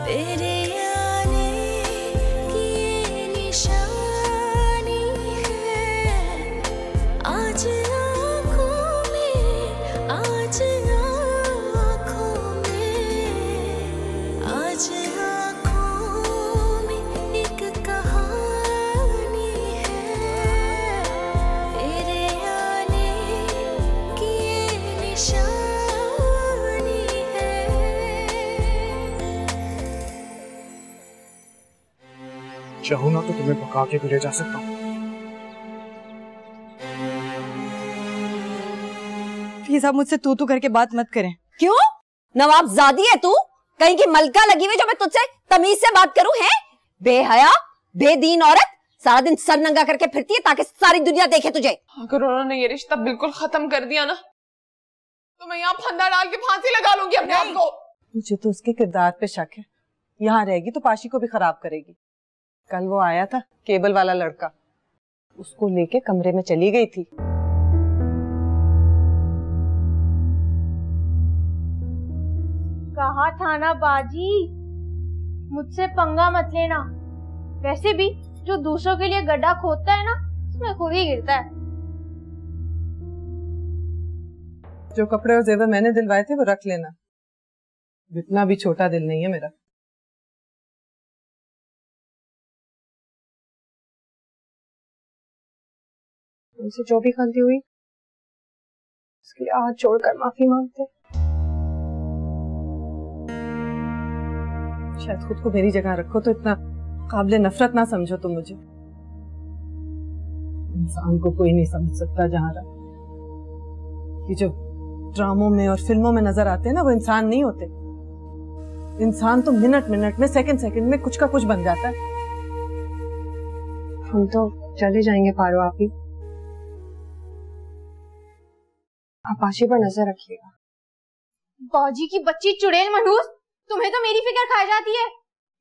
तेरे आने की ये निशानी है, आज आँखों में, आज आँखों में, आज आँखों में एक कहानी है, तेरे आने की ये निशानी है। चाहूँ ना तो तुम्हें भगा के भी ले जा सकता हूँ। प्लीज आप मुझसे तू करके बात मत करें। क्यों? नवाबजादी है तू? कहीं की मलका लगी हुई जो मैं तुझसे तमीज से बात करूं? है बेहया बेदीन औरत, सारा दिन सर नंगा करके फिरती है ताकि सारी दुनिया देखे तुझे। अगर उन्होंने ये रिश्ता बिल्कुल खत्म कर दिया ना तो मैं यहाँ फंदा डाल के फांसी लगा लूंगी अपने आप को। मुझे तो उसके किरदार पे शक है। यहाँ रहेगी तो पाशी को भी खराब करेगी। कल वो आया था केबल वाला लड़का, उसको लेके कमरे में चली गई थी। कहा था ना बाजी, मुझसे पंगा मत लेना। वैसे भी जो दूसरों के लिए गड्ढा खोदता है ना, उसमें खुद ही गिरता है। जो कपड़े और जेवर मैंने दिलवाए थे वो रख लेना, इतना भी छोटा दिल नहीं है मेरा। उनसे जो भी गलती हुई उसके लिए हाथ जोड़कर माफी मांगते। शायद खुद को मेरी जगह रखो तो इतना काबिले नफरत ना समझो तुम मुझे। इंसान को कोई नहीं समझ सकता जहाँ रहा। ये जो ड्रामों में और फिल्मों में नजर आते हैं ना, वो इंसान नहीं होते। इंसान तो मिनट मिनट में, सेकंड सेकंड में कुछ का कुछ बन जाता है। हम तो चले जाएंगे पारो। आप आशी पर नजर रखिएगा। बाजी की बच्ची चुड़ैल मनहूस, तुम्हें तो मेरी फिक्र खाई जाती है।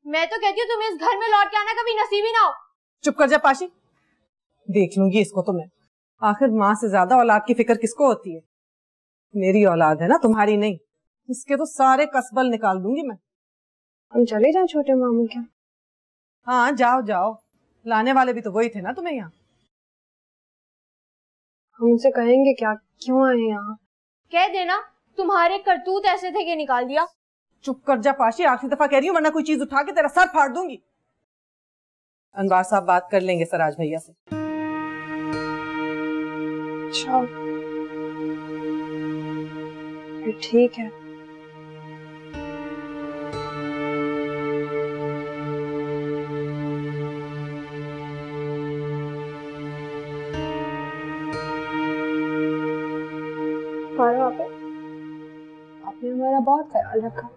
मैं तो कहती हूँ तुम्हें इस घर में लौट के आना कभी नसीब ही ना हो। चुप कर जा पाशी, देख लूंगी इसको तो मैं। आखिर माँ से ज्यादा औलाद की फिक्र किसको होती है? मेरी औलाद है ना, तुम्हारी नहीं। इसके तो सारे कसबल निकाल दूंगी मैं। हम चले जाएं छोटे मामू क्या? हाँ जाओ जाओ, लाने वाले भी तो वही थे ना तुम्हें यहाँ। हम उनसे कहेंगे क्या, क्यों आए यहाँ? कह देना तुम्हारे करतूत ऐसे थे कि निकाल दिया। चुप कर जा पाशी, आखिरी दफा कह रही हूँ, वरना कोई चीज उठा के तेरा सर फाड़ दूंगी। अनवार साहब बात कर लेंगे सराज भैया से। अच्छा ठीक है। आपने हमारा बहुत ख्याल रखा,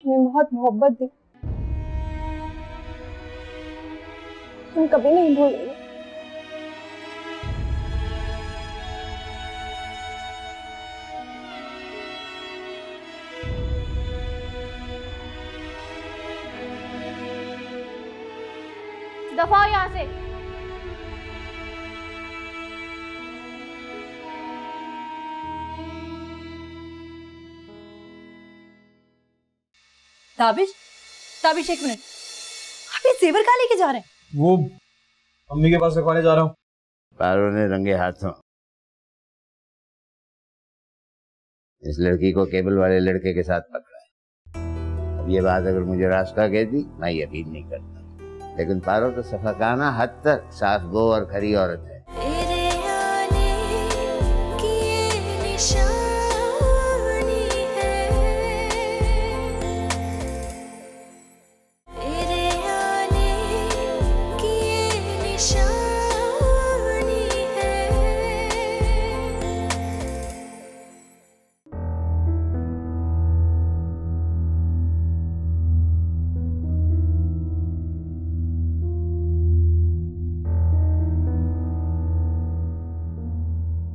हमें बहुत मोहब्बत दी, हम कभी नहीं भूलेंगे। दफा हो यहाँ से। ताबिश, ताबिश एक मिनट, आप ये जेवर कहाँ लेके जा रहे हैं? वो मम्मी के पास रखवाने जा रहा हूँ। पारो ने रंगे हाथों इस लड़की को केबल वाले लड़के के साथ पकड़ा है। अब ये बात अगर मुझे रास्ता कहती मैं यकीन नहीं करता, लेकिन पारो तो सफाकाना हद तक साफ गो और खरी औरत है। तेरे आने की ये निशानी है, तेरे आने की ये निशानी है।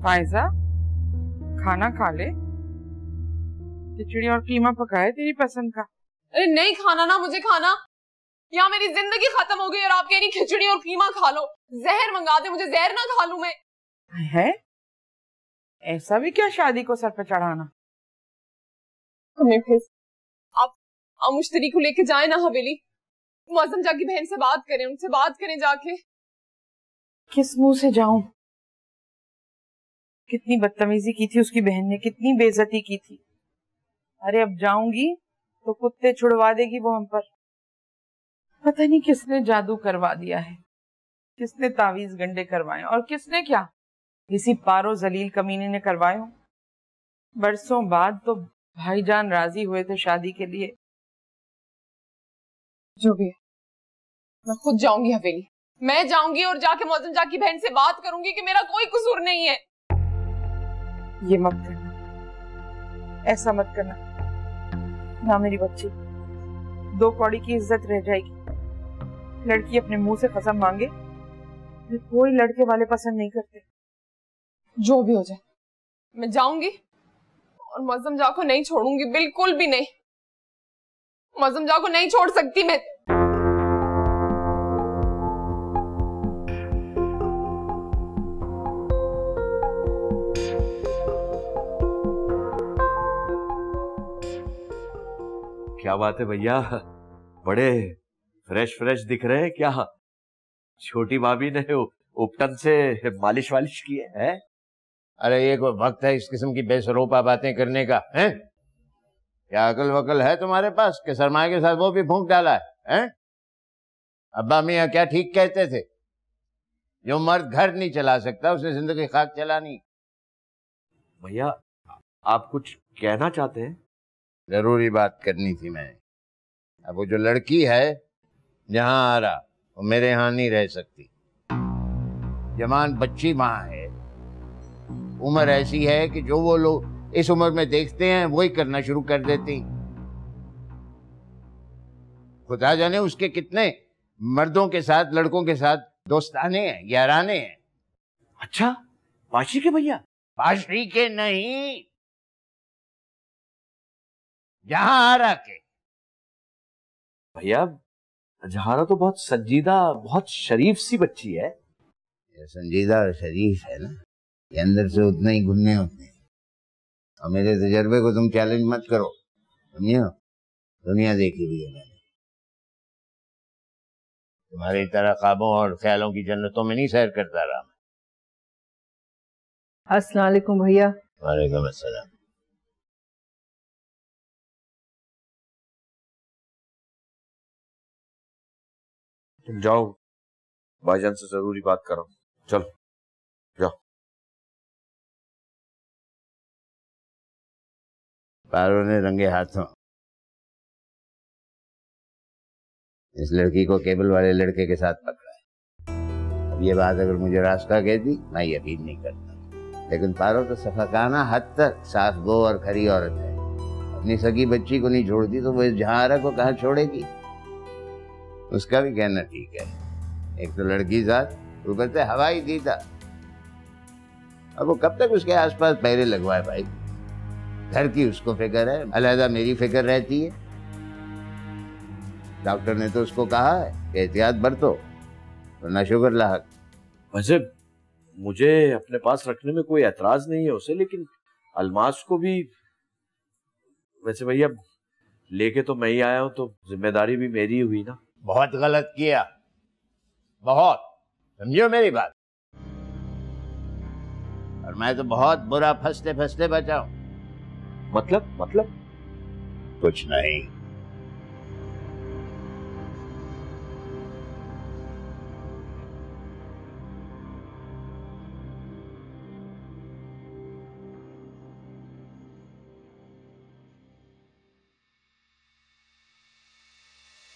फायजा, खाना खा ले। खिचड़ी और कीमा पकाया तेरी पसंद का। अरे नहीं खाना ना मुझे खाना, यहाँ मेरी जिंदगी खत्म हो गई और आप कह रही खिचड़ी और कीमा खा लो। जहर मंगा दे मुझे, जहर ना खा लूं मैं। है ऐसा भी क्या शादी को सर पे चढ़ाना? आप आप मुश्तरी को लेके जाए ना हवेली, मौसम जाकी बहन से बात करें, उनसे बात करें जाके। किस मुंह से जाऊं? कितनी बदतमीजी की थी उसकी बहन ने, कितनी बेइज्जती की थी। अरे अब जाऊंगी तो कुत्ते छुड़वा देगी वो हम पर। पता नहीं किसने जादू करवा दिया है, किसने तावीज गंडे करवाए और किसने क्या, किसी पारो जलील कमीने ने करवाए हो। बरसों बाद तो भाईजान राजी हुए थे शादी के लिए। जो भी है, मैं खुद जाऊंगी हवेली। मैं जाऊंगी और जाके मौसम जाकी बहन से बात करूंगी कि मेरा कोई कसूर नहीं है। ये मत करना, ऐसा मत करना ना मेरी बच्ची। 2 कौड़ी की इज्जत रह जाएगी। लड़की अपने मुंह से कसम मांगे, कोई लड़के वाले पसंद नहीं करते। जो भी हो जाए, मैं जाऊंगी और मौसम जा को नहीं छोड़ूंगी, बिल्कुल भी नहीं। मौसम जा को नहीं छोड़ सकती मैं। क्या बात है भैया, बड़े फ्रेश फ्रेश दिख रहे हैं। क्या छोटी भाभी ने उपटन से मालिश वालिश की है? अरे ये कोई वक्त है इस किस्म की बेसरोपा बातें करने का? हैं? क्या अकल वकल है तुम्हारे पास कि सरमाए के साथ वो भी फूंक डाला है? अब्बा मियाँ क्या ठीक कहते थे, जो मर्द घर नहीं चला सकता उसने जिंदगी खाक चलानी। भैया आप कुछ कहना चाहते हैं? जरूरी बात करनी थी मैं। अब वो जो लड़की है जहां आ रहा, वो मेरे यहाँ नहीं रह सकती। जवान बच्ची माँ है, उम्र ऐसी है कि जो वो लोग इस उम्र में देखते हैं वही करना शुरू कर देती। खुदा जाने उसके कितने मर्दों के साथ, लड़कों के साथ दोस्ताने हैं, याराने हैं। अच्छा, पाशी के भैया? पाशी के नहीं, जहां आ रहा के। भैया जहारा तो बहुत संजीदा, बहुत शरीफ सी बच्ची है। ये संजीदा और शरीफ है ना, ये अंदर से उतना ही गुन्ने होते हैं। और मेरे तजर्बे को तुम चैलेंज मत करो, समझो? दुनिया देखी हुई है मैंने। तुम्हारी तरह ख्वाबों और ख्यालों की जन्नतों में नहीं सैर करता रहा मैं। अस्सलाम वालेकुम भैया। वालेकुम अस्सलाम। तुम जाओ, भाईजान से जरूरी बात करो। चलो जाओ। पारो ने रंगे हाथों इस लड़की को केबल वाले लड़के के साथ पकड़ा है। अब ये बात अगर मुझे रास्ता कहती, मैं यकीन नहीं करता। लेकिन पारो तो सफाकाना हद तक साफ गो और खरी औरत है। अपनी सगी बच्ची को नहीं छोड़ती तो वो जहारा को कहाँ छोड़ेगी? उसका भी कहना ठीक है। एक तो लड़की साथ, ऊपर से हवाई दीदा। अब वो कब तक उसके आसपास पैरे लगवाए भाई? घर की उसको फिक्र है, अलहदा मेरी फिक्र रहती है। डॉक्टर ने तो उसको कहा है कि एहतियात बरतो वरना शुगर लाहक। वैसे मुझे अपने पास रखने में कोई एतराज नहीं है उसे, लेकिन अलमास को भी वैसे भैया लेके तो मैं ही आया हूं, तो जिम्मेदारी भी मेरी हुई ना। बहुत गलत किया, बहुत, समझियो मेरी बात। और मैं तो बहुत बुरा फंसते फंसते बचा हूं। मतलब कुछ नहीं।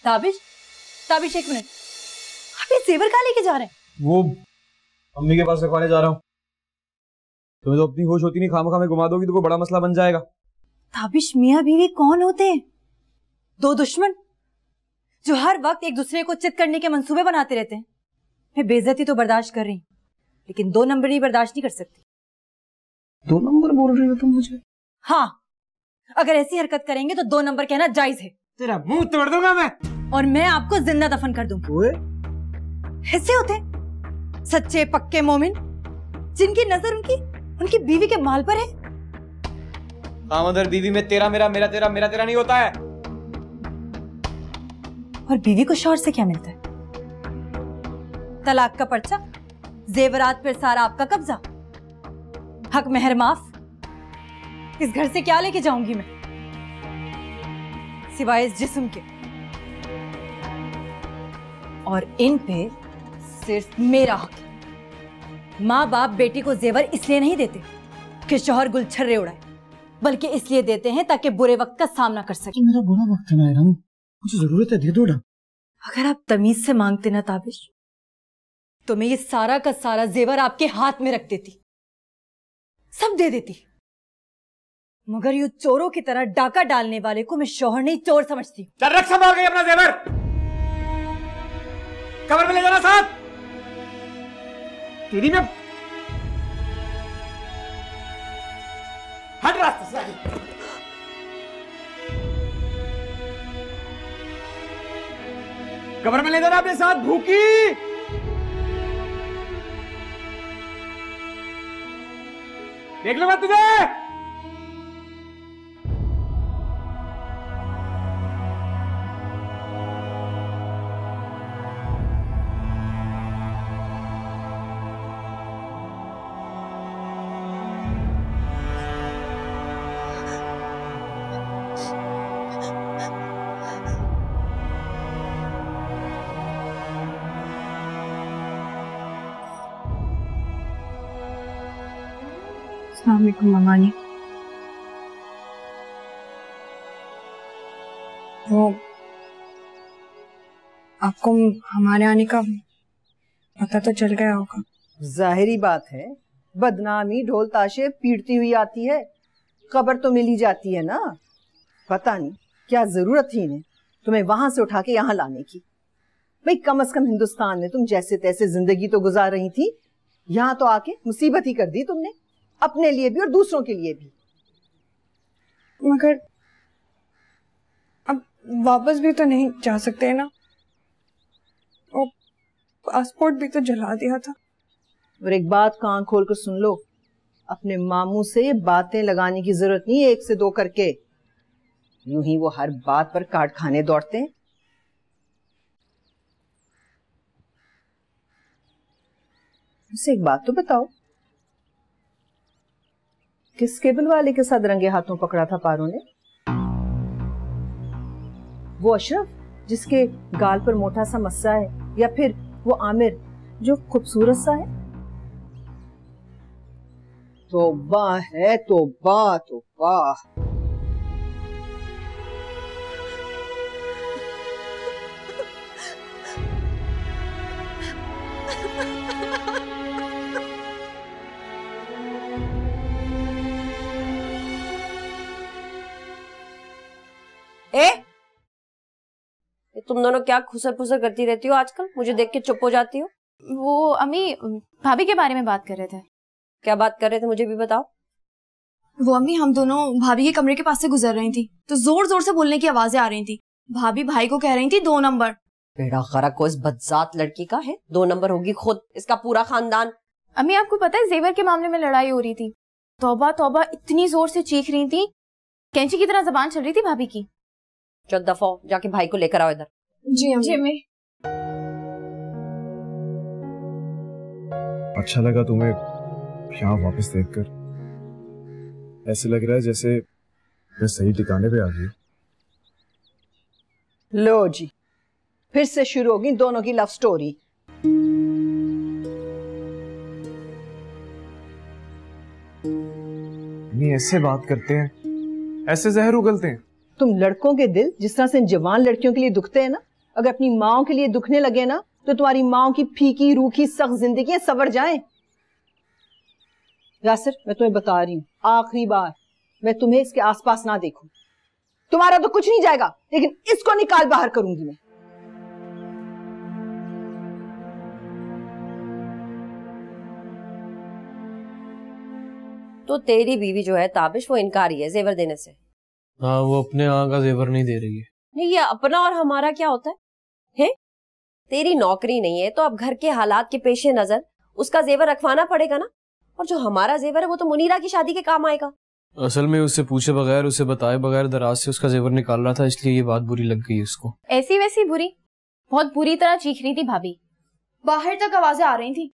ताबिश एक मिनट, आप ये जेवर कहाँ लेके जा रहे हैं? वो अम्मी के पास रखवाने जा रहा हूँ। तुम्हें तो अपनी होश होती नहीं, खामखा में घुमा दोगी तो कोई बड़ा मसला बन जाएगा। ताबिश मियाँ बीवी कौन होते हैं? 2 दुश्मन जो हर वक्त एक दूसरे को चित करने के मंसूबे बनाते रहते हैं। मैं बेइज्जती तो बर्दाश्त कर रही हूँ, लेकिन 2 नंबरी बर्दाश्त नहीं कर सकती। 2 नंबर बोल रही हो तुम मुझे? हाँ, अगर ऐसी हरकत करेंगे तो 2 नंबर कहना जायज है। तेरा मुंह तोड़ दूंगा मैं, और मैं आपको जिंदा दफन कर दूंगी। ऐसे होते सच्चे पक्के मोमिन जिनकी नजर उनकी बीवी के माल पर है। आमदर बीवी में तेरा मेरा, मेरा तेरा, मेरा तेरा नहीं होता है। और बीवी को शौहर से क्या मिलता है? तलाक का पर्चा, जेवरात पर सारा आपका कब्जा, हक मेहर माफ। इस घर से क्या लेके जाऊंगी मैं सिवाय इस जिस्म के? और इन पे सिर्फ मेरा हक है। माँ बाप बेटी को जेवर इसलिए नहीं देते कि शौहर गुलछर्रे उड़ाए, बल्कि इसलिए देते हैं ताकि बुरे वक्त का सामना कर सके। मेरा बुरा वक्त है ना, मुझे जरूरत है, दे दो ना। अगर आप तमीज से मांगते ना ताबिश, तो मैं ये सारा का सारा जेवर आपके हाथ में रख देती, सब दे देती। मगर यूं चोरों की तरह डाका डालने वाले को मैं शौहर नहीं चोर समझती हूँ। चल रख संभाल गई अपना जेवर, कब्र में ले जाना साथ। तेरी में हट रास्ते से आगे। कब्र में ले जाना अपने साथ, भूखी। देख लो मैं तुझे। अस्सलाम वालेकुम मामानी। वो आपको हमारे आने का पता तो चल गया होगा। जाहिरी बात है, बदनामी ढोल ताशे पीटती हुई आती है, खबर तो मिल ही जाती है ना। पता नहीं क्या जरूरत थी इन्हें तुम्हें वहां से उठा के यहाँ लाने की। भाई कम से कम हिंदुस्तान में तुम जैसे तैसे जिंदगी तो गुजार रही थी, यहाँ तो आके मुसीबत ही कर दी तुमने, अपने लिए भी और दूसरों के लिए भी। मगर अब वापस भी तो नहीं जा सकते ना, और पासपोर्ट भी तो जला दिया था। और एक बात कान खोल कर सुन लो, अपने मामू से बातें लगाने की जरूरत नहीं है, एक से दो करके। यूं ही वो हर बात पर काट खाने दौड़ते हैं। मुझसे एक बात तो बताओ, किस केबल वाले के साथ रंगे हाथों पकड़ा था पारो ने? वो अशरफ जिसके गाल पर मोटा सा मस्सा है, या फिर वो आमिर जो खूबसूरत सा है? तौबा है, तौबा तौबा। ये तुम दोनों क्या खुसर फुसर करती रहती हो आजकल? मुझे देख के चुप हो जाती हो। वो अम्मी भाभी के बारे में बात कर रहे थे। क्या बात कर रहे थे, मुझे भी बताओ। वो अम्मी, हम दोनों भाभी के कमरे के पास से गुजर रही थी तो जोर जोर से बोलने की आवाजें आ रही थी। भाभी भाई को कह रही थी 2 नंबर। बेड़ा खरा को इस बदजात लड़की का है, 2 नंबर होगी खुद, इसका पूरा खानदान। अम्मी आपको पता है जेवर के मामले में लड़ाई हो रही थी। तौबा तौबा इतनी जोर से चीख रही थी, कैंची की तरह जबान चल रही थी भाभी की। चल दफा जाके भाई को लेकर आओ इधर। जी अम्मी। अच्छा लगा तुम्हें यहाँ वापस देखकर। ऐसे लग रहा है जैसे मैं सही ठिकाने पे आ गई। लो जी, फिर से शुरू होगी दोनों की लव स्टोरी। नहीं ऐसे बात करते हैं, ऐसे जहर उगलते हैं। तुम लड़कों के दिल जिस तरह से इन जवान लड़कियों के लिए दुखते हैं ना, अगर अपनी माओ के लिए दुखने लगे ना, तो तुम्हारी माओ की फीकी रूखी सख्त जिंदगी सवर जाएं। यासिर, मैं तुम्हें बता रही हूँ, आखिरी बार मैं तुम्हें इसके आसपास ना देखूं। तुम्हारा तो कुछ नहीं जाएगा, लेकिन इसको निकाल बाहर करूंगी मैं। तो तेरी बीवी जो है ताबिश, वो इनकारी है जेवर देने से। हाँ, वो अपने यहाँ का जेवर नहीं दे रही है। नहीं, ये अपना और हमारा क्या होता है? तेरी नौकरी नहीं है तो अब घर के हालात के पेशे नजर उसका जेवर रखवाना पड़ेगा ना। और जो हमारा जेवर है वो तो मुनीरा की शादी के काम आएगा। असल में उससे पूछे बगैर, उसे बताए बगैर दराज से उसका जेवर निकाल रहा था, इसलिए ये बात बुरी लग गई उसको। ऐसी वैसी बुरी? बहुत बुरी तरह चीख रही थी भाभी, बाहर तक आवाजें आ रही थी।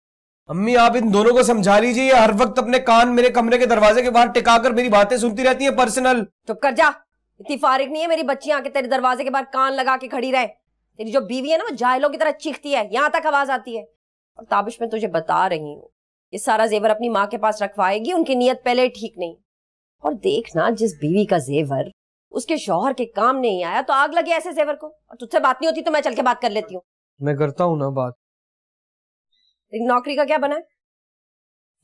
अम्मी आप इन दोनों को समझा लीजिए, ये हर वक्त अपने कान मेरे कमरे के दरवाजे के बाहर टिकाकर मेरी बातें सुनती रहती है पर्सनल। चुप कर जा, इतनी फारिग नहीं है मेरी बच्ची आके तेरे दरवाजे के बाहर कान लगा के खड़ी रहे। तेरी जो बीवी है ना वो जाहिलों की तरह चीखती है, यहाँ तक आवाज आती है। और ताबिश मैं तुझे बता रही हूँ, ये सारा जेवर अपनी माँ के पास रखवाएगी, उनकी नीयत पहले ही ठीक नहीं। और देखना जिस बीवी का जेवर उसके शौहर के काम नहीं आया तो आग लगे ऐसे जेवर को। और तुझसे बात नहीं होती तो मैं चल के बात कर लेती हूँ। मैं करता हूँ ना बात। नौकरी का क्या बना है?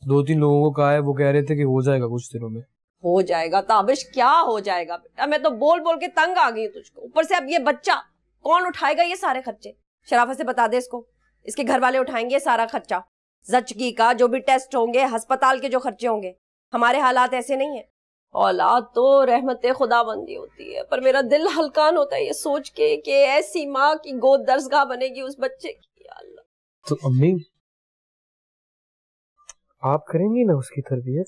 2-3 लोगों को कहा है, वो कह रहे थे कि हो जाएगा कुछ दिनों में। हो जाएगा ताबिश, क्या हो जाएगा बेटा, मैं तो बोल बोल के तंग आ गई तुझको। ऊपर से अब ये बच्चा, कौन उठाएगा ये सारे खर्चे? शराफत से बता दे इसको, इसके घर वाले उठाएंगे सारा खर्चा, जचगी का जो भी टेस्ट होंगे, अस्पताल के जो खर्चे होंगे। हमारे हालात ऐसे नहीं है। औलाद तो रहमत खुदाबंदी होती है, पर मेरा दिल हल्कान होता है ये सोच के कि ऐसी माँ की गोद दर्जगाह बनेगी उस बच्चे की। अल्लाह। तो अम्मी आप करेंगी ना उसकी तरबियत?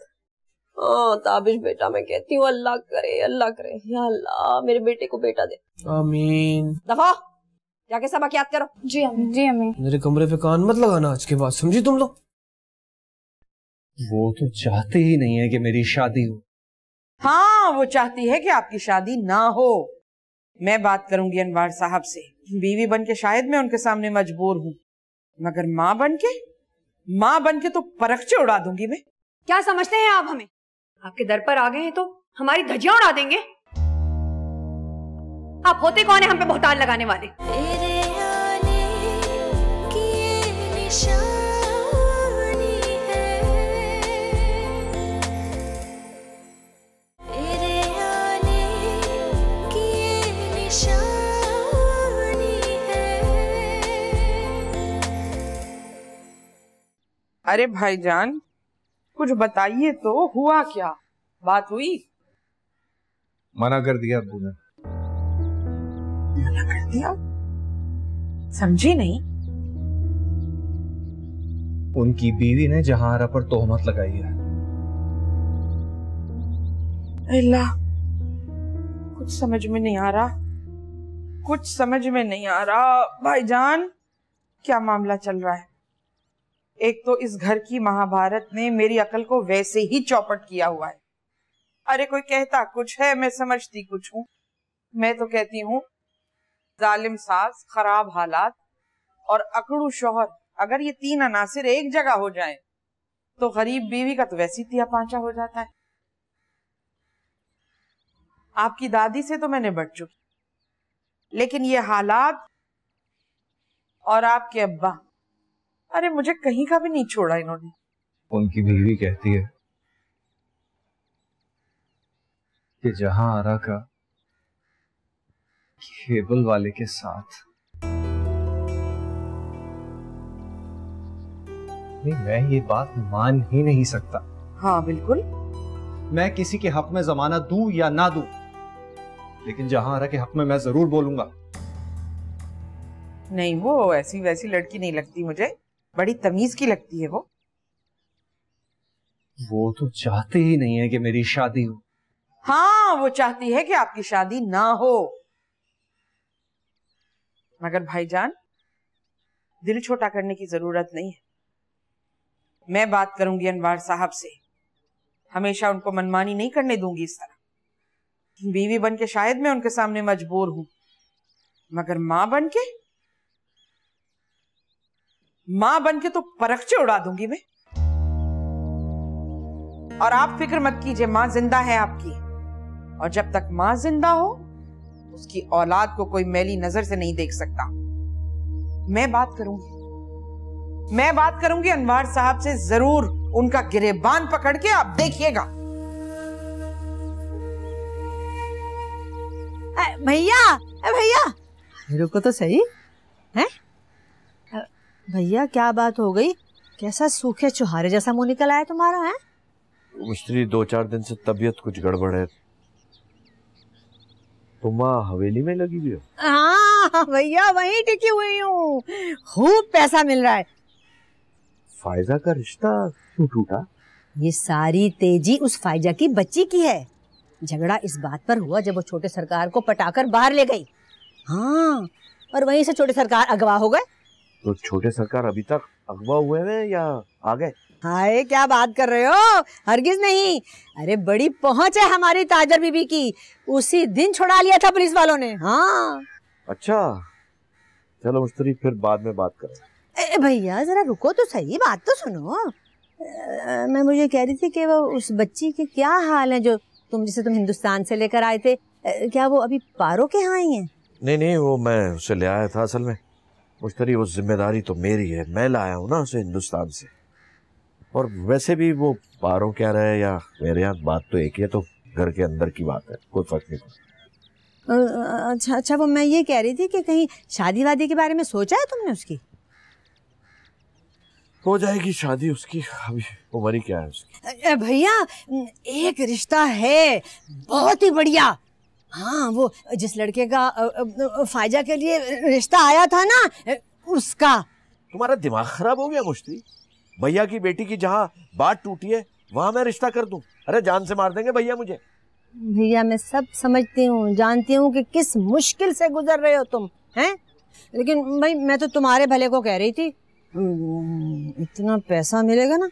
हाँ ताबिश बेटा, मैं कहती हूँ अल्लाह करे, अल्लाह करे, या अल्लाह मेरे बेटे को बेटा दे। आमीन। दफा जाके सबक याद करो। जी अम्मी, जी अम्मी। मेरे कमरे पे कान मत लगाना आज के बाद, समझी तुम लोग? वो तो चाहते ही नहीं है कि मेरी शादी हो। हाँ वो चाहती है कि आपकी शादी ना हो। मैं बात करूंगी अनवार साहब से। बीवी बन के शायद मैं उनके सामने मजबूर हूँ, मगर माँ बन के तो परखचे उड़ा दूंगी मैं। क्या समझते हैं आप हमें? आपके दर पर आ गए हैं तो हमारी धज्जियां उड़ा देंगे? आप होते कौन है हम पे बहतान लगाने वाले? तेरे आने की ये निशानी है, तेरे आने की ये निशानी है। अरे भाईजान कुछ बताइए तो, हुआ क्या? बात हुई? मना कर दिया अब्बू ने। मना कर दिया? समझी नहीं। उनकी बीवी ने जहारा पर तोहमत लगाई है। अल्लाह, कुछ समझ में नहीं आ रहा, कुछ समझ में नहीं आ रहा। भाईजान क्या मामला चल रहा है? एक तो इस घर की महाभारत ने मेरी अकल को वैसे ही चौपट किया हुआ है। अरे कोई कहता कुछ है, मैं समझती कुछ हूँ। मैं तो कहती हूँ जालिम सास, खराब हालात और अकड़ू शौहर, अगर ये 3 अनासिर एक जगह हो जाएं, तो गरीब बीवी का तो वैसे ही तिया पांचा हो जाता है। आपकी दादी से तो मैंने बढ़ चुकी, लेकिन ये हालात और आपके अब्बा, अरे मुझे कहीं का भी नहीं छोड़ा इन्होंने। उनकी बीवी कहती है कि जहां आरा का केबल वाले के साथ, नहीं मैं ये बात मान ही नहीं सकता। हाँ बिल्कुल। मैं किसी के हक में जमाना दूं या ना दूं, लेकिन जहां आरा के हक में मैं जरूर बोलूंगा। नहीं वो ऐसी वैसी लड़की नहीं लगती मुझे, बड़ी तमीज की लगती है वो तो चाहते ही नहीं है कि मेरी शादी हो। हाँ वो चाहती है कि आपकी शादी ना हो, मगर भाईजान दिल छोटा करने की जरूरत नहीं है। मैं बात करूंगी अनवार साहब से, हमेशा उनको मनमानी नहीं करने दूंगी इस तरह। बीवी बन के शायद मैं उनके सामने मजबूर हूं, मगर मां बन के तो परखचे उड़ा दूंगी मैं। और आप फिक्र मत कीजिए, मां जिंदा है आपकी, और जब तक मां जिंदा हो उसकी औलाद को कोई मैली नजर से नहीं देख सकता। मैं बात करूंगी अनवार साहब से, जरूर उनका गिरेबान पकड़ के, आप देखिएगा। भैया रुको तो सही है। भैया क्या बात हो गई? कैसा सूखे चुहारे जैसा मुंह निकल आया तुम्हारा? है मिस्त्री 2-4 दिन से तबीयत कुछ गड़बड़ है। तुम हवेली में लगी हुई हो? हाँ भैया वहीं टिकी हुई हूँ, खूब पैसा मिल रहा है। फायजा का रिश्ता क्यों टूटा? ये सारी तेजी उस फाइजा की बच्ची की है। झगड़ा इस बात पर हुआ जब वो छोटे सरकार को पटाकर बाहर ले गई। हाँ, और वहीं से छोटे सरकार अगवा हो गए। तो छोटे सरकार अभी तक अगवा हुए हैं या आ गए? हाय, क्या बात कर रहे हो? हरगिज नहीं। अरे बड़ी पहुंच है हमारी ताजर बीबी की, उसी दिन छुड़ा लिया था पुलिस वालों ने। हाँ। अच्छा, चलो मुश्तरी, फिर बाद में बात करें। भैया जरा रुको तो सही, बात तो सुनो। मैं मुझे कह रही थी कि वो उस बच्ची के क्या हाल है जो तुम हिंदुस्तान से लेकर आए थे, क्या वो अभी पारो के यहाँ आई है? नहीं, वो मैं उसे ले आया था। असल में मुश्तरी, वो जिम्मेदारी तो मेरी है, मैं लाया हूँ ना उसे हिंदुस्तान से। और वैसे भी वो पारो क्या रहे या मेरे यहाँ, बात तो एक ही है, तो घर के अंदर की बात है, कोई फर्क नहीं पड़ता। अच्छा, वो मैं ये कह रही थी कि कहीं शादी वादी के बारे में सोचा है तुमने उसकी? हो जाएगी शादी उसकी, अभी उम्र ही क्या है उसकी। भैया एक रिश्ता है बहुत ही बढ़िया। हाँ, वो जिस लड़के का फायजा के लिए रिश्ता आया था ना, उसका। तुम्हारा दिमाग खराब हो गया मुश्तरी? भैया की बेटी की जहाँ बात टूटी है वहां मैं रिश्ता कर दूं? अरे जान से मार देंगे भैया मुझे। भैया मैं सब समझती हूँ, जानती हूँ कि किस मुश्किल से गुजर रहे हो तुम, हैं? लेकिन भाई मैं तो तुम्हारे भले को कह रही थी। इतना पैसा मिलेगा ना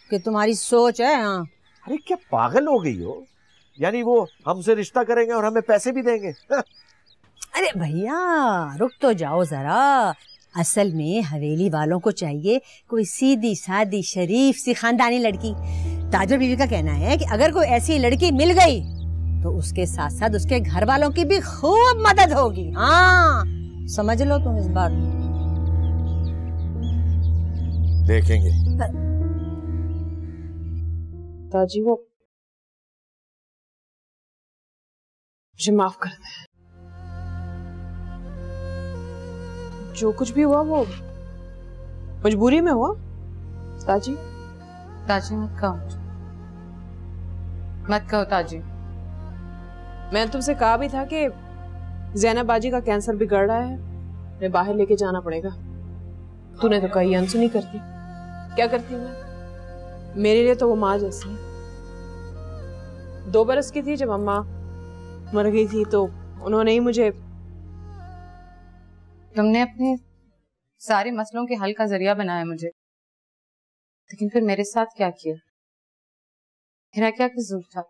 कि तुम्हारी सोच है। हाँ। अरे क्या पागल हो गई हो? यानी वो हमसे रिश्ता करेंगे और हमें पैसे भी देंगे? अरे भैया रुक तो जाओ जरा। असल में हवेली वालों को चाहिए कोई सीधी सादी शरीफ सी खानदानी लड़की। ताजर बीवी का कहना है कि अगर कोई ऐसी लड़की मिल गई तो उसके साथ साथ उसके घर वालों की भी खूब मदद होगी। हाँ, समझ लो तुम इस बात। देखेंगे। ताजी वो मुझे माफ कर दे। जो कुछ भी हुआ वो मजबूरी में हुआ। ताजी मत कहो, मत कहो ताजी। मैं तुमसे कहा भी था कि ज़ैनब बाजी का कैंसर बिगड़ रहा है, मैं बाहर लेके जाना पड़ेगा। तूने तो कहीं अनसुनी करती। क्या करती मैं? मेरे लिए तो वो माँ जैसी है। 2 बरस की थी जब अम्मा मर गई थी, तो उन्होंने ही मुझे। तुमने अपने सारे मसलों के हल का जरिया बनाया मुझे, लेकिन फिर मेरे साथ क्या किया? मेरा क्या कसूर था?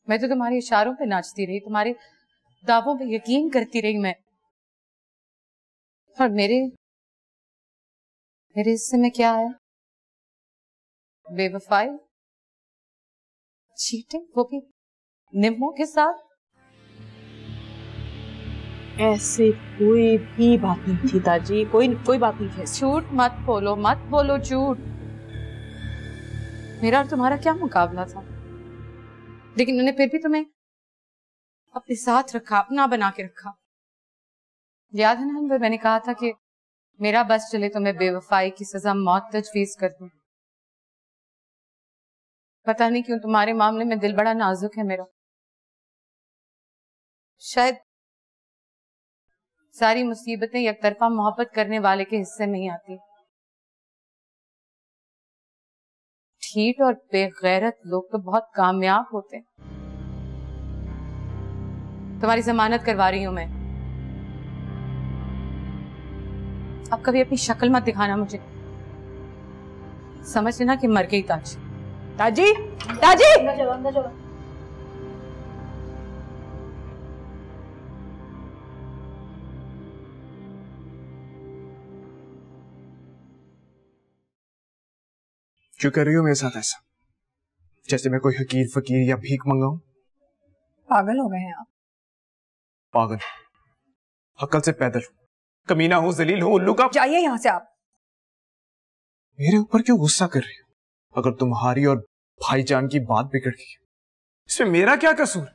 मैं तो तुम्हारे इशारों पे नाचती रही, तुम्हारे दावों पे यकीन करती रही मैं। और मेरे हिस्से में क्या आया? बेवफाई, चीटिंग, वो भी निम्मों के साथ। ऐसे कोई भी बात नहीं थी ताजी, कोई बात नहीं थी। झूठ मत बोलो झूठ। मेरा और तुम्हारा क्या मुकाबला था? लेकिन मैंने फिर भी तुम्हें अपने साथ रखा, अपना बना के रखा। याद है ना हम मैंने कहा था कि मेरा बस चले तो मैं बेवफाई की सजा मौत तजवीज कर दूं। पता नहीं क्यों तुम्हारे मामले में दिल बड़ा नाजुक है मेरा। शायद सारी मुसीबतें एक तरफा मोहब्बत करने वाले के हिस्से में ही आती। ठीठ और बेगैरत लोग तो बहुत कामयाब होते हैं। तुम्हारी जमानत करवा रही हूं मैं। अब कभी अपनी शक्ल मत दिखाना मुझे, समझ लेना कि मर गई ताजी। ताजी ताजी अंदर चलो। क्यों कर रही हो मेरे साथ ऐसा? जैसे मैं कोई हकीर फकीर या भीख मंगाऊं? पागल हो गए हैं आप। पागल? अक्ल से पैदल हूं, कमीना हूं, जलील हूं, उल्लू का। जाइए यहां से आप। मेरे ऊपर क्यों गुस्सा कर रही हो? अगर तुम्हारी और भाईजान की बात बिगड़ गई, इसमें मेरा क्या कसूर?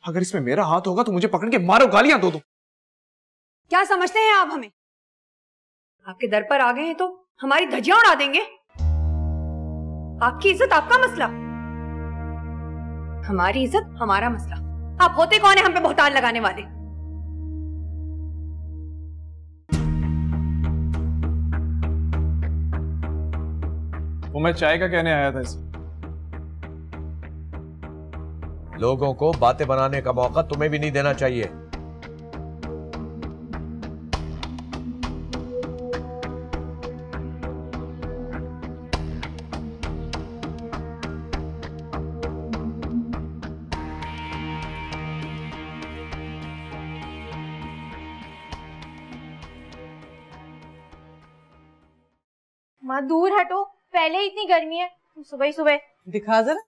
अगर इसमें मेरा हाथ होगा तो मुझे पकड़ के मारो, गालियां दो। क्या समझते हैं आप हमें? आपके दर पर आ गए हैं तो हमारी धज्जियां उड़ा देंगे? आपकी इज्जत आपका मसला, हमारी इज्जत हमारा मसला। आप होते कौन है हम पे बहतान लगाने वाले? वो मैं चाय का कहने आया था इसे। लोगों को बातें बनाने का मौका तुम्हें भी नहीं देना चाहिए। माँ दूर हटो, पहले ही इतनी गर्मी है। सुबह ही सुबह दिखा जरा,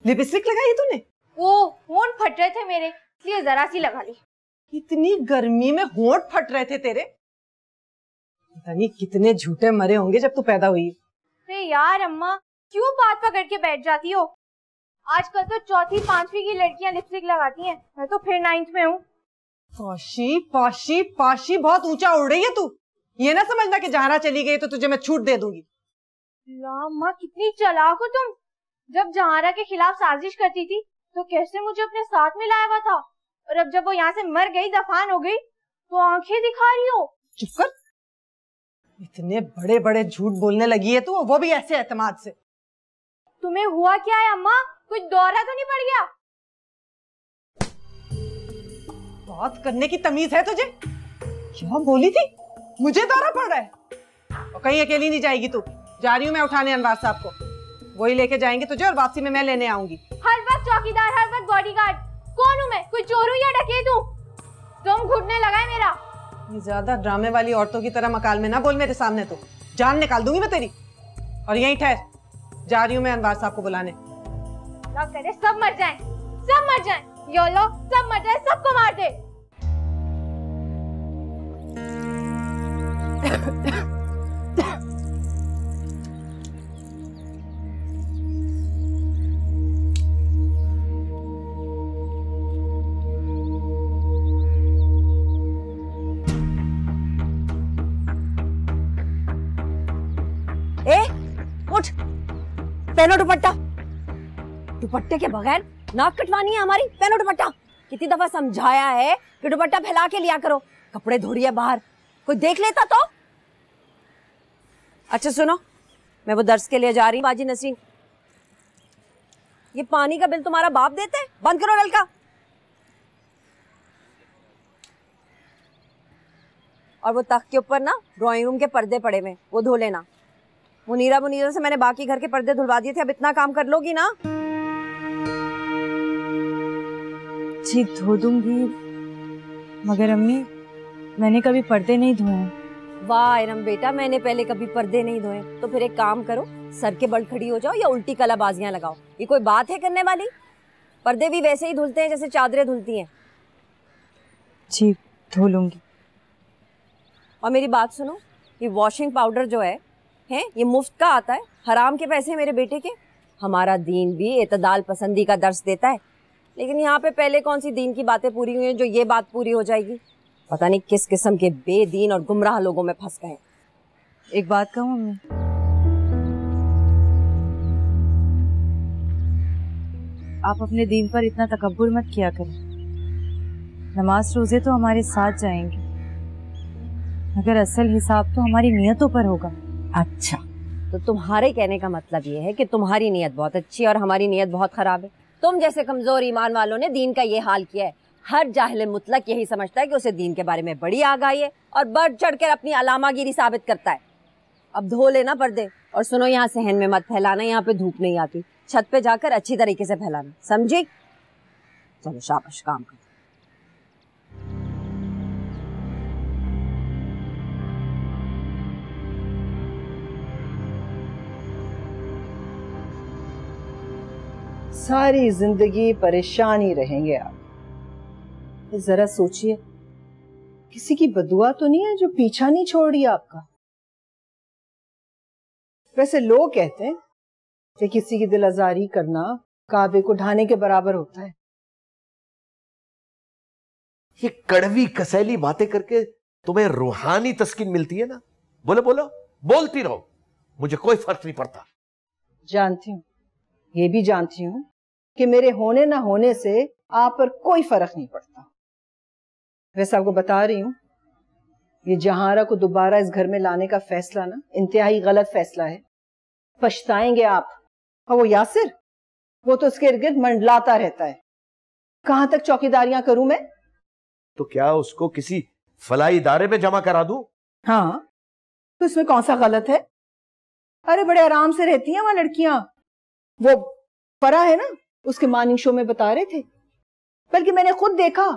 लिपस्टिक लगाई तूने? वो होंठ फट रहे थे मेरे, इसलिए जरा सी लगा ली। इतनी गर्मी में होंठ फट रहे थे तेरे? पता नहीं कितने झूठे मरे होंगे जब तू पैदा हुई। अरे यार अम्मा, क्यों बात पकड़ के बैठ जाती हो? आजकल तो चौथी पांचवी की लड़कियां लिपस्टिक लगाती हैं, मैं तो फिर 9th में हूँ। पाशी पाशी पाशी बहुत ऊंचा उड़ रही है तू। ये ना समझना कि जहारा चली गई तो तुझे मैं छूट दे दूंगी। ला अम्मा, कितनी चालाक हो तुम। जब जहारा के खिलाफ साजिश करती थी तो कैसे मुझे अपने साथ में लाया हुआ था, और अब जब वो यहाँ से मर गई, दफन हो गई, तो आंखें दिखा रही हो। चुप कर, इतने बड़े बड़े झूठ बोलने लगी है तू, वो भी ऐसे एतमाद से। तुम्हें हुआ क्या है अम्मा? कुछ दौरा तो नहीं पड़ गया? बात करने की तमीज है तुझे? क्या बोली थी? मुझे दौरा पड़ रहा है? और कहीं अकेली नहीं जाएगी तू। जा रही हूँ मैं उठाने अनवार साहब को, वही लेके जाएंगे तुझे और वापसी में मैं लेने आऊंगी। हर वक्त चौकीदार, हर वक्त बॉडीगार्ड। कौन हूँ मैं? कोई चोर हूँ या डकैत हूँ? तुम घुटने लगा है मेरा। ये ज्यादा ड्रामे वाली औरतों की तरह मकाल में ना बोल मेरे सामने, तो जान निकाल दूंगी मैं तेरी। और यहीं ठहर, जा रही हूँ मैं अनवार साहब को बुलाने। अल्लाह करे सब मर जाएं, सब मर जाएं। यो लो, सब मर जाए, सबको मार दे। ए, उठ, पहनो दुपट्टा। दुपट्टे के बगैर नाक कटवानी है हमारी? पहनो दुपट्टा। कितनी दफा समझाया है कि दुपट्टा फैला के लिया करो, कपड़े धो रही है बाहर, कोई देख लेता तो। अच्छा सुनो, मैं वो दर्स के लिए जा रही हूँ। बाजी नसीन, ये पानी का बिल तुम्हारा बाप देता है? बंद करो नल का। और वो तख्त के ऊपर ना ड्राइंग रूम के पर्दे पड़े हुए, वो धो लेना। मुनीरा से मैंने बाकी घर के पर्दे धुलवा दिए थे, अब इतना काम कर लोगी ना? जी धो दूंगी, मगर अम्मी मैंने कभी पर्दे नहीं धोए। वाह इरम बेटा, मैंने पहले कभी पर्दे नहीं धोए। तो फिर एक काम करो, सर के बल खड़ी हो जाओ या उल्टी कलाबाजियां लगाओ। ये कोई बात है करने वाली? पर्दे भी वैसे ही धुलते हैं जैसे चादरें धुलती हैं। जी धो लूंगी। और मेरी बात सुनो, ये वॉशिंग पाउडर जो है ये मुफ्त का आता है, हराम के पैसे मेरे बेटे के। हमारा दीन भी एतदाल पसंदी का दर्स देता है, लेकिन यहाँ पे पहले कौन सी दीन की बातें पूरी हुई हैं जो ये बात पूरी हो जाएगी? पता नहीं किस किस्म के बेदीन और गुमराह लोगों में फंस गए। एक बात कहूँ अम्मी, आप अपने दीन पर इतना तकब्बुर मत किया करें। नमाज रोजे तो हमारे साथ जाएंगे, मगर असल हिसाब तो हमारी नियतों पर होगा। अच्छा, तो तुम्हारे कहने का मतलब ये है कि तुम्हारी नीयत बहुत अच्छी है और हमारी नीयत बहुत खराब है। तुम जैसे कमजोर ईमान वालों ने दीन का ये हाल किया है। हर जाहिल मुतलक यही समझता है कि उसे दीन के बारे में बड़ी आगाही है और बढ़ चढ़कर अपनी अलामागिरी साबित करता है। अब धो लेना पर्दे, और सुनो, यहाँ सहन में मत फैलाना, यहाँ पे धूप नहीं आती। छत पे जाकर अच्छी तरीके से फैलाना, समझी? चलो शाबाश, काम करो। सारी जिंदगी परेशान ही रहेंगे आप। जरा सोचिए, किसी की बदुआ तो नहीं है जो पीछा नहीं छोड़ रही आपका। वैसे लोग कहते हैं कि किसी की दिल आजारी करना काबे को ढाने के बराबर होता है। ये कड़वी कसैली बातें करके तुम्हें रूहानी तस्कीन मिलती है ना? बोलो बोलो, बोलती रहो, मुझे कोई फर्क नहीं पड़ता। जानती हूँ, ये भी जानती हूँ कि मेरे होने ना होने से आप पर कोई फर्क नहीं पड़ता। वैसे आपको बता रही हूँ, ये जहारा को दोबारा इस घर में लाने का फैसला ना इंतहाई गलत फैसला है। पछताएंगे आप। और वो यासिर, वो तो उसके इर्द गिर्द मंडलाता रहता है। कहां तक चौकीदारियां करूं मैं? तो क्या उसको किसी फलाई इदारे में जमा करा दूं? हाँ, तो इसमें कौन सा गलत है? अरे बड़े आराम से रहती हैं वहां लड़कियां। वो फरा है ना, उसके मॉर्निंग शो में बता रहे थे। बल्कि मैंने खुद देखा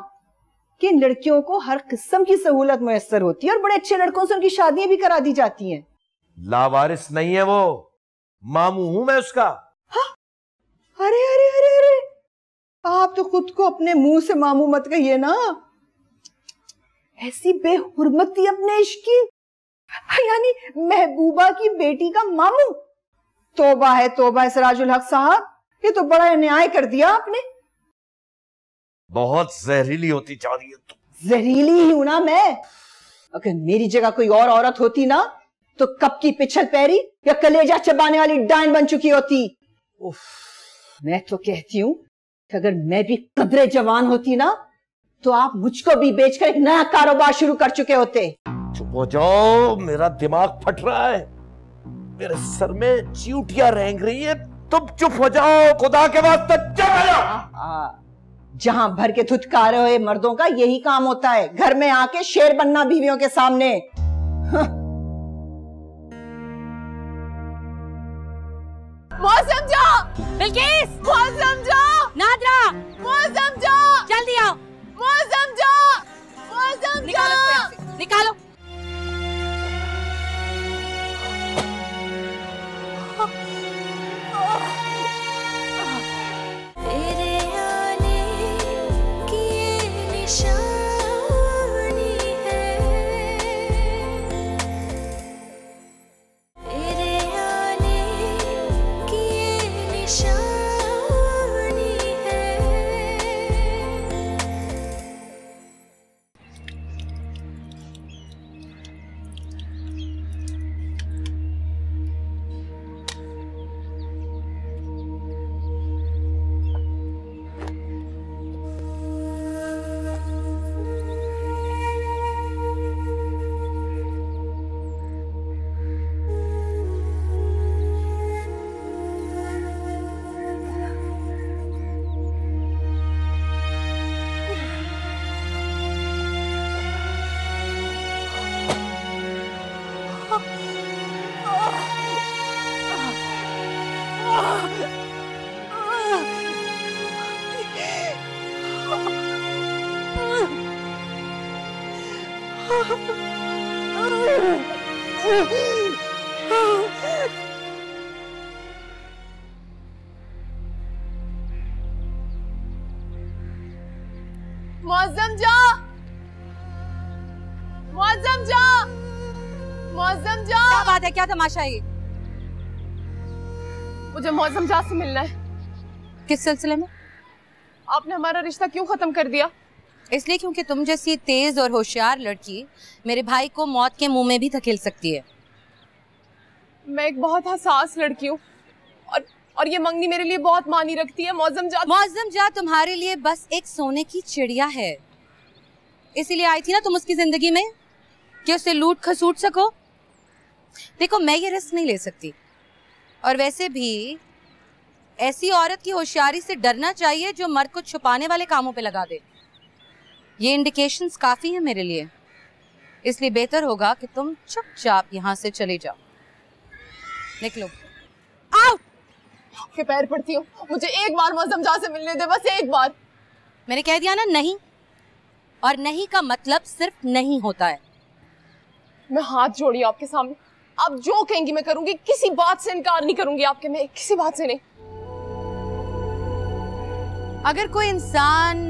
कि इन लड़कियों को हर किस्म की सहूलत मुयस्सर होती है और बड़े अच्छे लड़कों से उनकी शादियां भी करा दी जाती हैं। लावारिस नहीं है वो, मामू हूं मैं उसका। हाँ? अरे अरे अरे अरे, आप तो खुद को अपने मुंह से मामू मत कहिए ना। ऐसी बेहुरमती अपने इश्क की, यानी महबूबा की बेटी का मामू। तौबा है तौबा है सिराजुल हक साहब, ये तो बड़ा अन्याय कर दिया आपने। बहुत जहरीली होती जा रही है तुम। जहरीली ही हूं ना मैं। अगर मेरी जगह कोई और औरत होती ना, तो कब की पिछल पैरी या कलेजा चबाने वाली डाइन बन चुकी होती। मैं तो कहती हूं कि अगर मैं भी कदरे जवान होती ना, तो आप मुझको भी बेचकर एक नया कारोबार शुरू कर चुके होते। चुप हो जाओ, मेरा दिमाग फट रहा है, मेरे सर में चींटियां रेंग रही है। तुम चुप हो जाओ, खुदा के वास्ते चुप हो जाओ। जहां भर के धुतकारे हुए मर्दों का यही काम होता है, घर में आके शेर बनना बीवियों के सामने। मौसम जाओ बिल्किस, मौसम जाओ नादरा, मौसम जाओ जल्दी आओ, मौसम जाओ, मौसम जाओ निकालो। तेरे आने की ये निशानी है, तेरे आने की ये निशानी है। मौसम जा, मौसम जा, मौसम जा। क्या बात है, क्या तमाशा है ये? मुझे मौसम जा से मिलना है। किस सिलसिले में? आपने हमारा रिश्ता क्यों खत्म कर दिया? इसलिए क्योंकि तुम जैसी तेज और होशियार लड़की मेरे भाई को मौत के मुंह में भी धकेल सकती है। मैं एक बहुत हसास लड़की हूँ और ये मंगनी मेरे लिए बहुत मानी रखती है। मौसम जा तुम्हारे लिए बस एक सोने की चिड़िया है, इसीलिए आई थी ना तुम उसकी जिंदगी में कि उसे लूट खसूट सको। देखो मैं ये रिस्क नहीं ले सकती, और वैसे भी ऐसी औरत की होशियारी से डरना चाहिए जो मर्द को छुपाने वाले कामों पे लगा दे। ये इंडिकेशंस काफी है मेरे लिए, इसलिए बेहतर होगा कि तुम चुपचाप यहाँ से चले जाओ। निकलो। आउट! आपके पैर पड़ती हूँ, मुझे एक बार मौसम जा से मिलने दे, बस एक बार। मैंने कह दिया ना नहीं, और नहीं का मतलब सिर्फ नहीं होता है। मैं हाथ जोड़ी आपके सामने, आप जो कहेंगी मैं करूंगी, किसी बात से इनकार नहीं करूंगी आपके, मैं किसी बात से नहीं। अगर कोई इंसान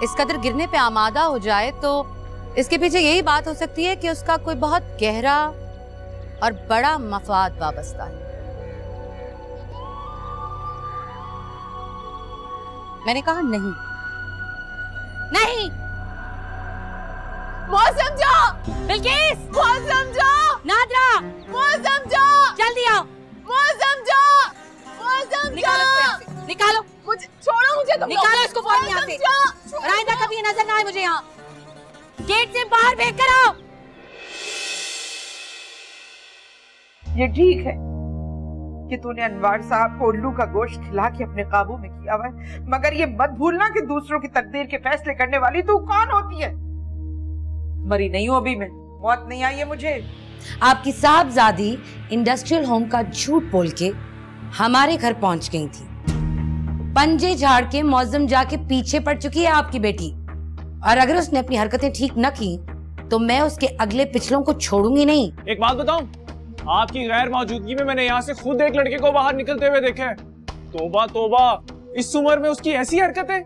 इस कदर गिरने पे आमादा हो जाए तो इसके पीछे यही बात हो सकती है कि उसका कोई बहुत गहरा और बड़ा मफाद वाबस्ता है। मैंने कहा नहीं। नहीं। मौसम जा बिल्किस, मौसम जा नादरा, मौसम जा जल्दी आओ, मौसम जा, मौसम जा। निकालो मुझे, छोड़ो मुझे तुम। निकालो इसको फौरन यहाँ से, और आइंदा कभी ये नजर ना आए मुझे यहाँ। गेट से बाहर फेंक कर आओ। ये ठीक है कि तूने अनवार साहब को उल्लू का गोश्त खिला के अपने काबू में किया हुआ है, मगर ये मत भूलना कि दूसरों की तकदीर के फैसले करने वाली तू कौन होती है। मरी नहीं हूं अभी मैं, मौत नहीं आई है मुझे। आपकी साहबजादी इंडस्ट्रियल होम का झूठ बोल के हमारे घर पहुंच गई थी। पंजे झाड़ के मौजम जाके पीछे पड़ चुकी है आपकी बेटी, और अगर उसने अपनी हरकतें ठीक न की तो मैं उसके अगले पिछलों को छोड़ूंगी नहीं। एक बात बताऊं, आपकी गैर मौजूदगी में मैंने यहाँ से खुद एक लड़के को बाहर निकलते हुए देखा है। तोबा तोबा, इस उम्र में उसकी ऐसी हरकतें।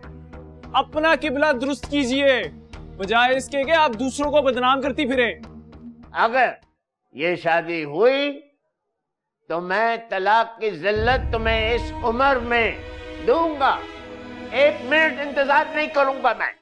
अपना किबला दुरुस्त कीजिए, बजाय इसके कि आप दूसरों को बदनाम करती फिरे। अगर ये शादी हुई तो मैं तलाक की जिल्लत तुम्हें इस उम्र में दूंगा। 1 मिनट इंतजार नहीं करूंगा मैं।